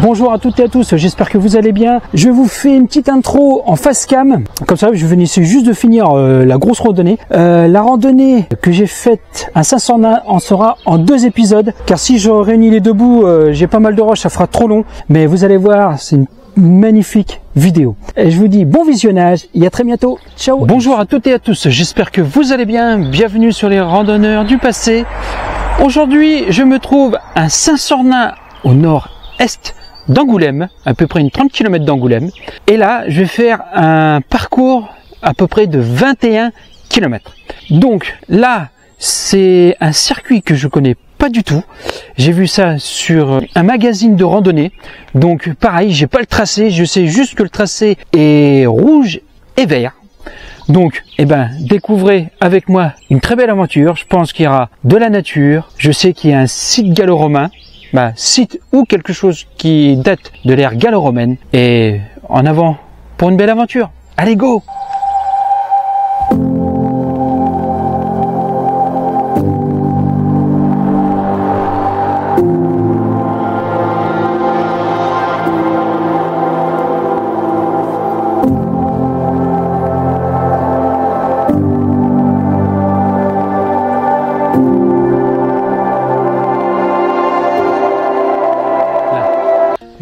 Bonjour à toutes et à tous, j'espère que vous allez bien. Je vous fais une petite intro en face cam. Comme ça, je venais juste de finir la grosse randonnée. La randonnée que j'ai faite à 500 nains en sera en 2 épisodes. Car si je réunis les deux bouts, j'ai pas mal de roches, ça fera trop long. Mais vous allez voir, c'est une magnifique vidéo. Et je vous dis bon visionnage et à très bientôt. Ciao. Bonjour à toutes et à tous, j'espère que vous allez bien. Bienvenue sur les randonneurs du passé. Aujourd'hui, je me trouve à Saint-Sornin au nord-est d'Angoulême, à peu près une 30 km d'Angoulême. Et là, je vais faire un parcours à peu près de 21 km. Donc là, c'est un circuit que je connais pas du tout. J'ai vu ça sur un magazine de randonnée. Donc pareil, j'ai pas le tracé. Je sais juste que le tracé est rouge et vert. Donc, découvrez avec moi une très belle aventure. Je pense qu'il y aura de la nature. Je sais qu'il y a un site gallo-romain. Site ou quelque chose qui date de l'ère gallo-romaine. Et en avant pour une belle aventure. Allez, go!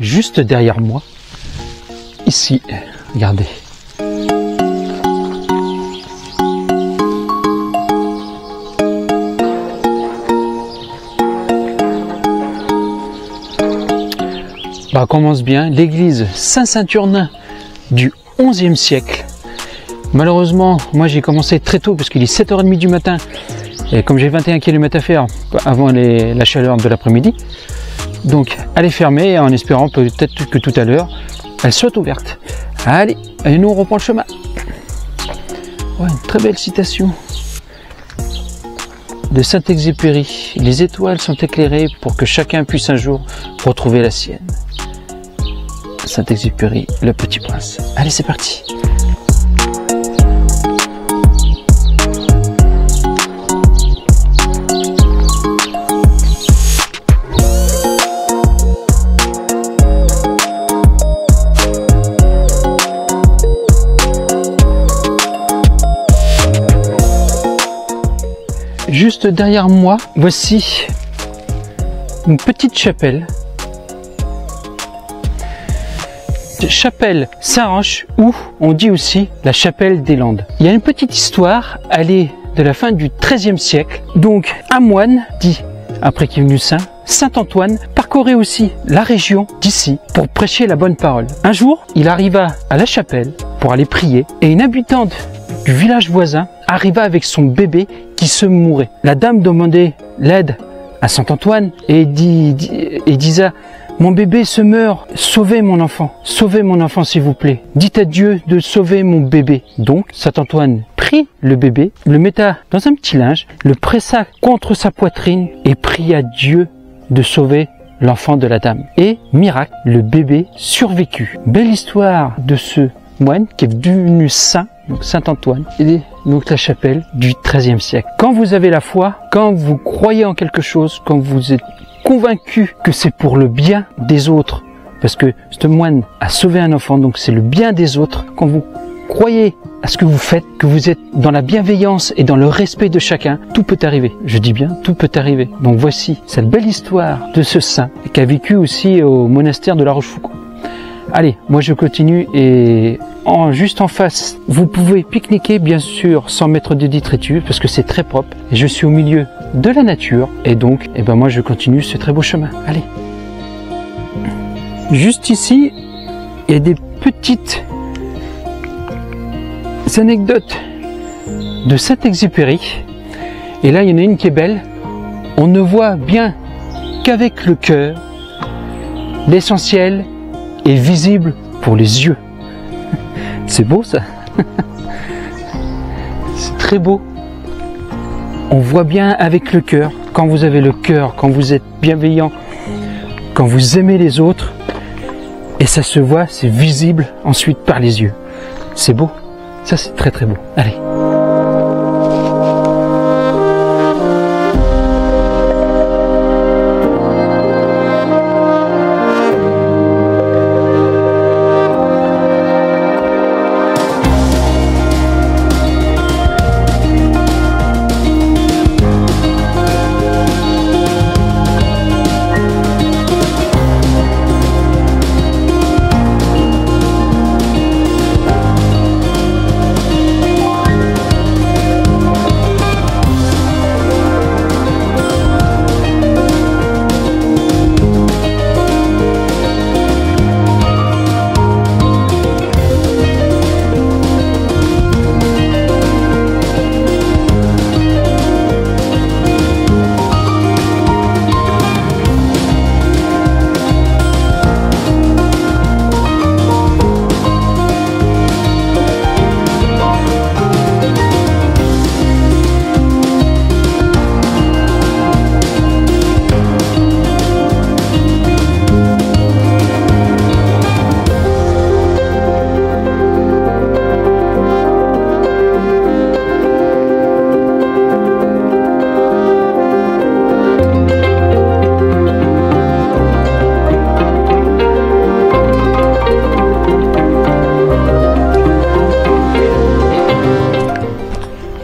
Juste derrière moi, ici, regardez. Commence bien, l'église Saint-Saturnin du XIe siècle. Malheureusement, moi j'ai commencé très tôt parce qu'il est 7h30 du matin. Et comme j'ai 21 km à faire avant la chaleur de l'après-midi, donc elle est fermée en espérant peut-être que tout à l'heure elle soit ouverte. Allez, et nous on reprend le chemin. Ouais, une très belle citation de Saint-Exupéry. Les étoiles sont éclairées pour que chacun puisse un jour retrouver la sienne. Saint-Exupéry, le petit prince. Allez, c'est parti. Juste derrière moi, voici une petite chapelle. Chapelle Saint-Roch, ou on dit aussi la chapelle des Landes. Il y a une petite histoire, elle est de la fin du XIIIe siècle. Donc un moine, dit après qu'il est venu saint, Saint-Antoine, parcourait aussi la région d'ici pour prêcher la bonne parole. Un jour, il arriva à la chapelle pour aller prier et une habitante du village voisin arriva avec son bébé qui se mourait. La dame demandait l'aide à Saint-Antoine et disait: mon bébé se meurt, sauvez mon enfant s'il vous plaît. Dites à Dieu de sauver mon bébé. Donc Saint-Antoine prit le bébé, le metta dans un petit linge, le pressa contre sa poitrine et pria Dieu de sauver l'enfant de la dame. Et miracle, le bébé survécut. Belle histoire de ce moine qui est devenu saint, Saint-Antoine, et donc la chapelle du XIIIe siècle. Quand vous avez la foi, quand vous croyez en quelque chose, quand vous êtes convaincu que c'est pour le bien des autres, parce que ce moine a sauvé un enfant, donc c'est le bien des autres, quand vous croyez à ce que vous faites, que vous êtes dans la bienveillance et dans le respect de chacun, tout peut arriver. Je dis bien, tout peut arriver. Donc voici cette belle histoire de ce saint qui a vécu aussi au monastère de La Rochefoucauld. Allez, moi je continue et juste en face, vous pouvez pique-niquer bien sûr sans mettre de détritus parce que c'est très propre. Et je suis au milieu de la nature et donc moi je continue ce très beau chemin. Allez. Juste ici, il y a des petites anecdotes de Saint-Exupéry. Et là, il y en a une qui est belle. On ne voit bien qu'avec le cœur, l'essentiel est visible pour les yeux. C'est beau ça. C'est très beau. On voit bien avec le cœur. Quand vous avez le cœur, quand vous êtes bienveillant, quand vous aimez les autres, et ça se voit, c'est visible ensuite par les yeux. C'est beau. Ça c'est très très beau. Allez.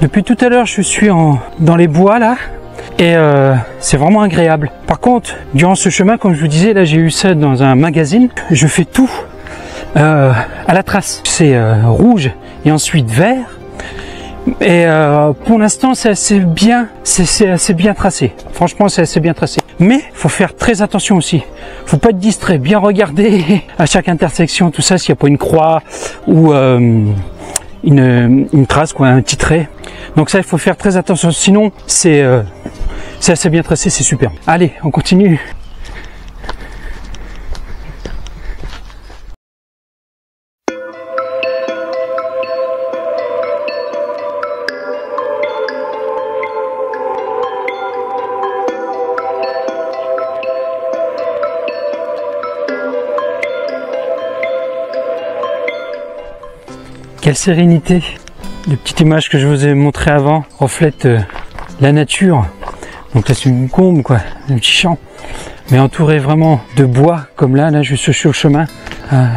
Depuis tout à l'heure, je suis dans les bois là. Et c'est vraiment agréable. Par contre, durant ce chemin, comme je vous disais, là j'ai eu ça dans un magazine, je fais tout à la trace. C'est rouge et ensuite vert. Et pour l'instant, c'est assez bien tracé. Franchement, c'est assez bien tracé. Mais faut faire très attention aussi. Faut pas être distrait. Bien regarder à chaque intersection, tout ça, s'il n'y a pas une croix ou une trace, quoi, un petit trait. Donc ça, il faut faire très attention. Sinon, c'est assez bien tracé, c'est super. Allez, on continue. Quelle sérénité! Les petites images que je vous ai montrées avant reflètent la nature. Donc là c'est une combe, quoi, un petit champ, mais entouré vraiment de bois, comme là je suis sur le chemin.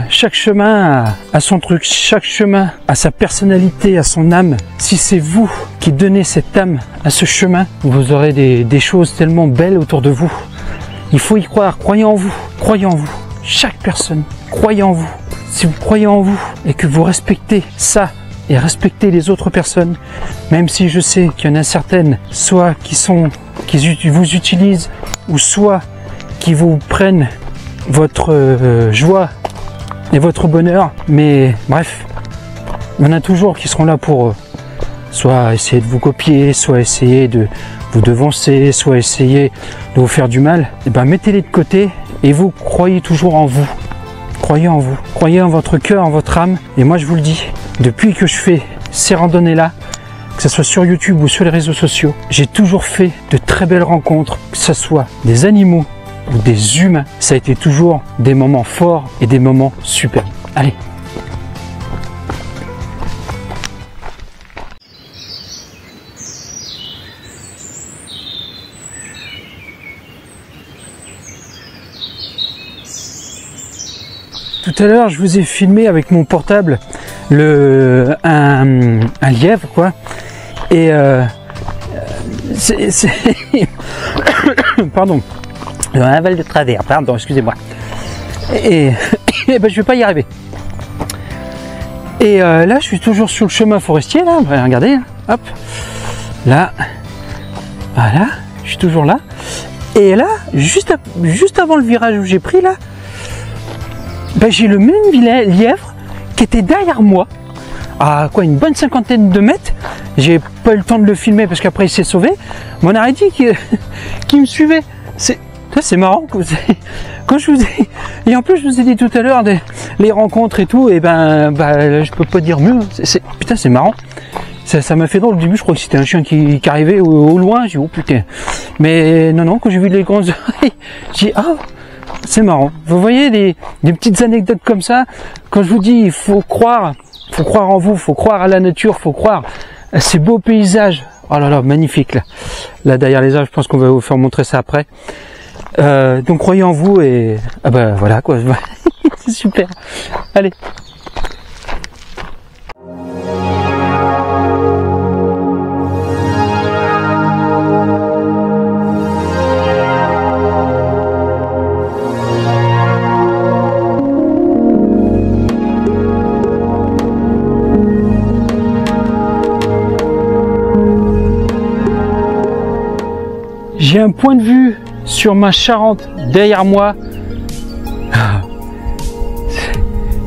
Chaque chemin a son truc, chaque chemin a sa personnalité, a son âme. Si c'est vous qui donnez cette âme à ce chemin, vous aurez des choses tellement belles autour de vous. Il faut y croire, croyez en vous, croyez en vous. Chaque personne, croyez en vous. Si vous croyez en vous et que vous respectez ça et respectez les autres personnes, même si je sais qu'il y en a certaines, soit qui vous utilisent, ou soit qui vous prennent votre joie et votre bonheur, mais bref, il y en a toujours qui seront là pour soit essayer de vous copier, soit essayer de vous devancer, soit essayer de vous faire du mal. Et ben mettez-les de côté et vous croyez toujours en vous. Croyez en vous, croyez en votre cœur, en votre âme. Et moi je vous le dis, depuis que je fais ces randonnées-là, que ce soit sur YouTube ou sur les réseaux sociaux, j'ai toujours fait de très belles rencontres, que ce soit des animaux ou des humains. Ça a été toujours des moments forts et des moments super. Allez! Tout à l'heure, je vous ai filmé avec mon portable un lièvre, quoi. Et pardon, un aval de travers. Pardon, excusez-moi. Et ben, je vais pas y arriver. Et là, je suis toujours sur le chemin forestier. Là, regardez. Hop, là, voilà. Je suis toujours là. Et là, juste avant le virage où j'ai pris là. Ben, j'ai le même lièvre qui était derrière moi, à quoi, une bonne cinquantaine de mètres. J'ai pas eu le temps de le filmer parce qu'après il s'est sauvé. Mon arrêté qui me suivait. C'est marrant. Quand je vous ai, et en plus je vous ai dit tout à l'heure les rencontres et tout, et ben je peux pas dire mieux. Putain, c'est marrant. Ça m'a fait drôle au début, je crois que c'était un chien qui arrivait au loin. J'ai dit oh putain. Mais non, quand j'ai vu les grandes oreilles, j'ai dit ah. C'est marrant. Vous voyez des petites anecdotes comme ça. Quand je vous dis, il faut croire en vous, il faut croire à la nature, il faut croire à ces beaux paysages. Oh là là, magnifique là. Là derrière les arbres, je pense qu'on va vous faire montrer ça après. Donc croyez en vous et ah bah voilà quoi. C'est super. Allez. J'ai un point de vue sur ma Charente derrière moi.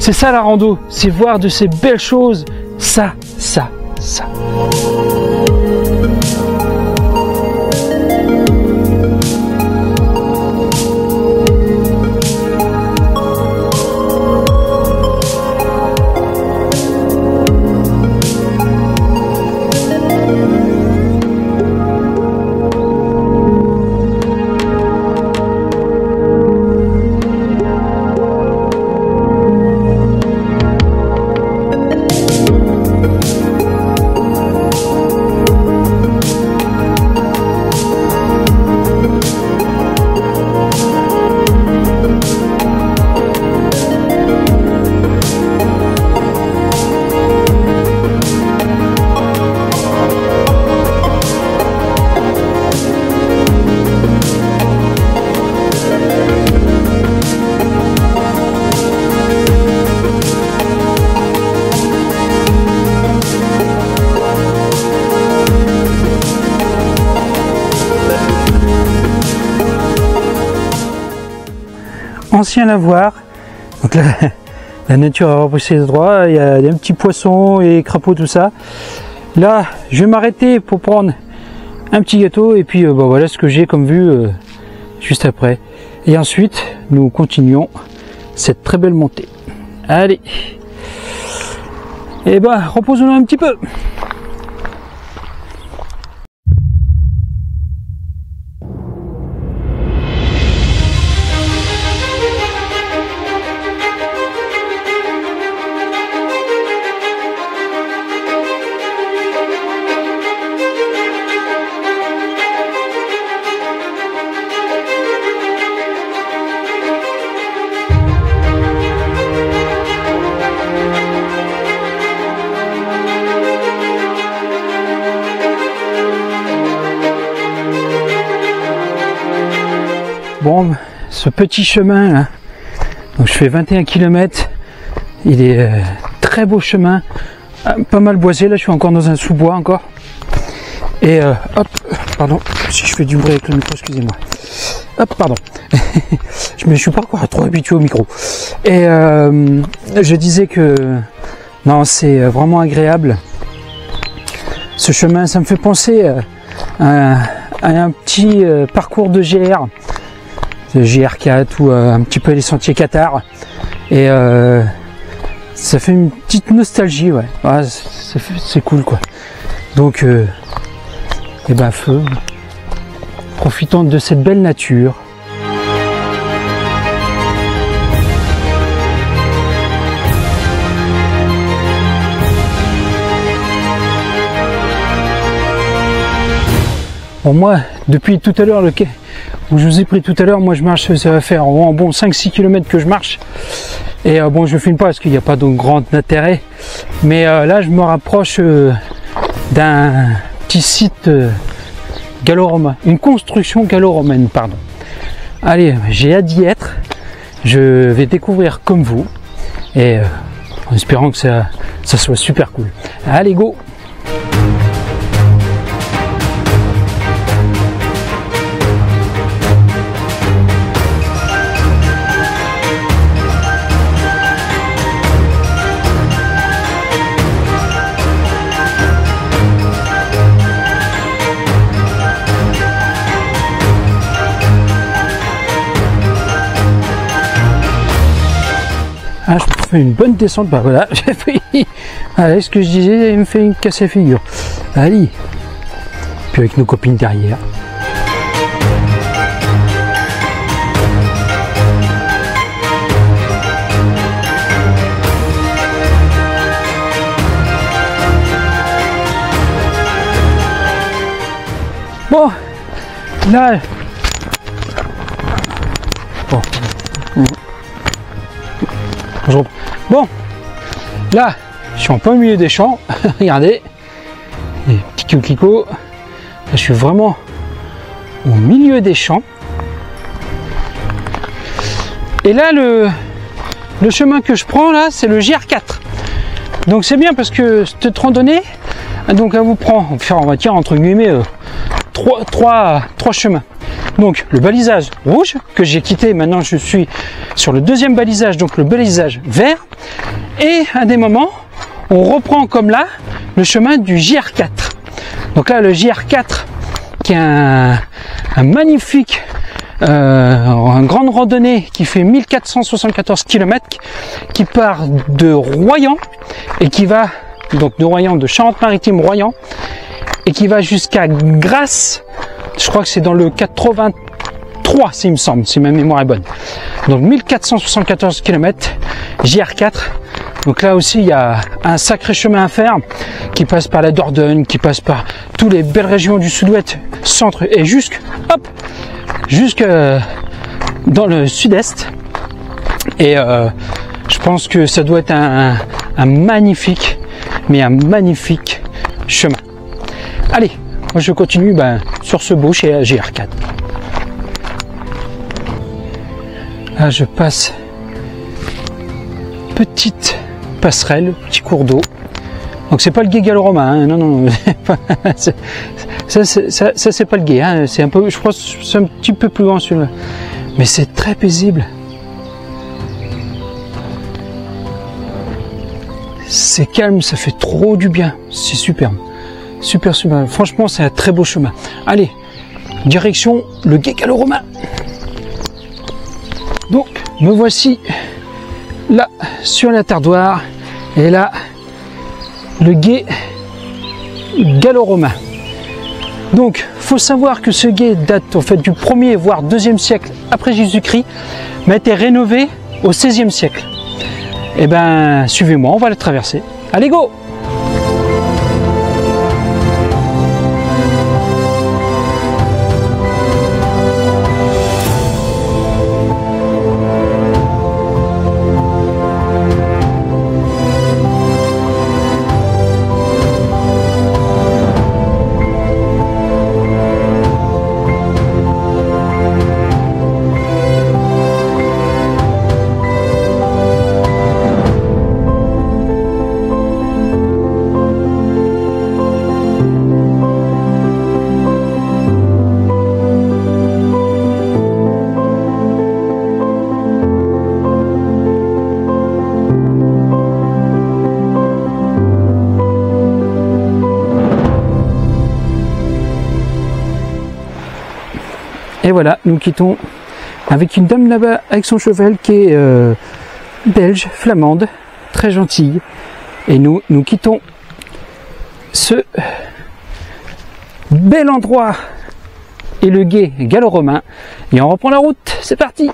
C'est ça la rando, c'est voir de ces belles choses, ça. ancien lavoir. Donc là, la nature a repris ses droits. Il y a des petits poissons et crapauds, tout ça. Là, je vais m'arrêter pour prendre un petit gâteau. Et puis, voilà ce que j'ai comme vue juste après. Et ensuite, nous continuons cette très belle montée. Allez. Et reposons-nous un petit peu. Bon, ce petit chemin là, donc je fais 21 km, il est très beau chemin, pas mal boisé, là je suis encore dans un sous-bois encore. Et hop, pardon, si je fais du bruit avec le micro, excusez-moi. Hop, pardon, je suis pas encore trop habitué au micro. Et je disais que, non, c'est vraiment agréable. Ce chemin, ça me fait penser à un petit parcours de GR. GR4 ou un petit peu les sentiers Qatar, et ça fait une petite nostalgie, ouais. C'est cool quoi. Donc feu, profitons de cette belle nature. Bon, moi depuis tout à l'heure, le quai où je vous ai pris tout à l'heure, moi je marche, ça va faire en bon 5-6 km que je marche. Et bon, je filme pas parce qu'il n'y a pas de grand intérêt. Mais là, je me rapproche d'un petit site gallo-romain, une construction gallo-romaine, pardon. Allez, j'ai hâte d'y être. Je vais découvrir comme vous. Et en espérant que ça soit super cool. Allez, go! Ah, je fais une bonne descente, voilà, j'ai pris. Allez, ce que je disais, il me fait une casse à figure. Allez. Puis avec nos copines derrière. Bon, là. Bon. Bon, là, je suis en plein milieu des champs. Regardez, les petits coquelicots. Là, je suis vraiment au milieu des champs. Et là, le chemin que je prends là, c'est le GR4. Donc c'est bien parce que cette randonnée, donc elle vous prend, on va dire entre guillemets, trois chemins. Donc le balisage rouge que j'ai quitté, maintenant je suis sur le deuxième balisage, donc le balisage vert, et à des moments on reprend comme là le chemin du GR4. Donc là le GR4 qui est un magnifique une grande randonnée qui fait 1474 km, qui part de Royan et qui va donc de Royan, de Charente-Maritime Royan, et qui va jusqu'à Grasse. Je crois que c'est dans le 83, s'il me semble, si ma mémoire est bonne. Donc 1474 km, GR4. Donc là aussi, il y a un sacré chemin à faire qui passe par la Dordogne, qui passe par toutes les belles régions du sud-ouest, centre et jusque dans le sud-est. Et je pense que ça doit être un magnifique, mais un magnifique chemin. Allez, moi je continue sur ce beau chez GR4. Là je passe petite passerelle, petit cours d'eau. Donc c'est pas le gué gallo-romain, hein. Non, ça c'est pas le gué, hein. C'est un peu, je crois, c'est un petit peu plus grand celui-là. Mais c'est très paisible. C'est calme, ça fait trop du bien. C'est superbe. Super, super. Franchement, c'est un très beau chemin. Allez, direction le gué gallo-romain. Donc, me voici là sur la Tardoire. Et là, le gué gallo-romain. Donc, faut savoir que ce gué date en fait du 1er voire 2e siècle après Jésus-Christ, mais a été rénové au 16e siècle. Eh ben, suivez-moi, on va le traverser. Allez, go! Et voilà, nous quittons avec une dame là-bas avec son cheval qui est belge, flamande, très gentille. Et nous quittons ce bel endroit et le gué gallo-romain. Et on reprend la route, c'est parti!